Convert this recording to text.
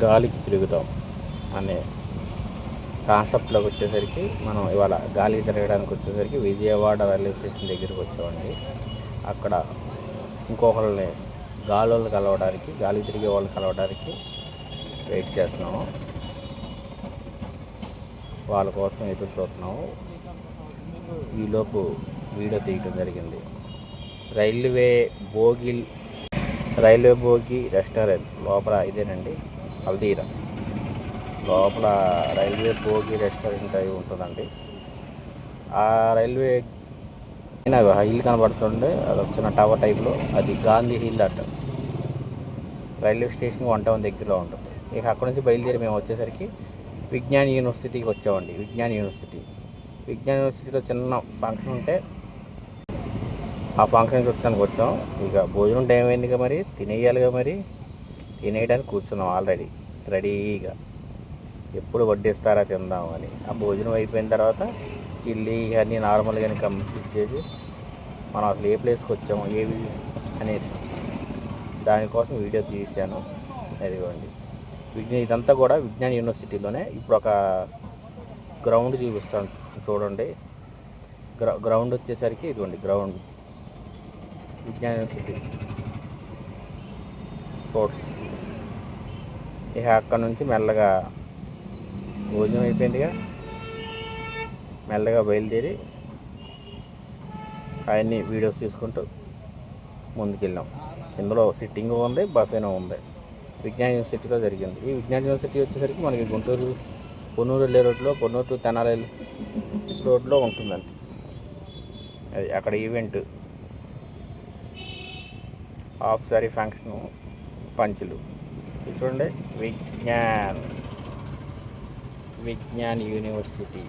గాలికి తిరుగుతాం అనే కాన్సెప్ట్లోకి వచ్చేసరికి మనం ఇవాళ గాలికి తిరగడానికి వచ్చేసరికి విజయవాడ రైల్వే స్టేషన్ దగ్గరికి వచ్చామండి. అక్కడ ఇంకొకళ్ళని గాలి కలవడానికి, గాలి తిరిగే వాళ్ళు కలవడానికి వెయిట్ చేస్తున్నాము. వాళ్ళ కోసం ఎదురు చూస్తున్నాము. ఈలోపు వీడియో తీయటం జరిగింది. రైల్వే భోగి రెస్టారెంట్ లోపల ఇదేనండి, హల్దీరా లోపల రైల్వే భోగి రెస్టారెంట్ అయి ఉంటుందండి. ఆ రైల్వే హిల్ కనబడుతుండే, అది వచ్చిన టవర్ టైప్లో, అది గాంధీ హిల్ అట్ట. రైల్వే స్టేషన్ 1 టౌన్ దగ్గరలో ఉంటుంది. ఇక అక్కడ నుంచి బయలుదేరి మేము వచ్చేసరికి విజ్ఞాన్ యూనివర్సిటీకి వచ్చామండి. విజ్ఞాన్ యూనివర్సిటీలో చిన్న ఫంక్షన్ ఉంటే ఆ ఫంక్షన్ చూడటానికి వచ్చాం. ఇక భోజనం టైం అయిందిగా, మరి తినేయాలిగా, మరి తినేయడానికి కూర్చున్నాం ఆల్రెడీ రెడీగా. ఎప్పుడు వడ్డిస్తారా తిందామని. ఆ భోజనం అయిపోయిన తర్వాత చిల్లీ అన్నీ నార్మల్గానే కంప్లీట్ చేసి మనం అసలు ఏ ప్లేస్కి వచ్చాము ఏవి అనేది దానికోసం వీడియో తీశాను. అదిగోండి ఇదంతా కూడా విజ్ఞాన్ యూనివర్సిటీలోనే. ఇప్పుడు ఒక గ్రౌండ్ చూపిస్తాను చూడండి. గ్రౌండ్ వచ్చేసరికి ఇదిగోండి గ్రౌండ్, విజ్ఞాన్ యూనివర్సిటీ స్పోర్ట్స్. ఇక అక్కడ నుంచి మెల్లగా భోజనం అయిపోయిందిగా, మెల్లగా బయలుదేరి అవన్నీ వీడియోస్ తీసుకుంటూ ముందుకెళ్ళాం. ఇందులో సిట్టింగ్ ఉంది, బఫేనో ఉంది. విజ్ఞాన్ యూనివర్సిటీలో జరిగింది. ఈ విజ్ఞాన్ యూనివర్సిటీ వచ్చేసరికి మనకి గుంటూరు పొన్నూరు వెళ్ళే రోడ్లో, పొన్నూరు టు తెనాలి రోడ్లో ఉంటుందండి. అది అక్కడ ఈవెంట్, హాఫ్ సారీ ఫంక్షను, పంచులు. ఇది చూడండి, విజ్ఞాన్ యూనివర్సిటీ.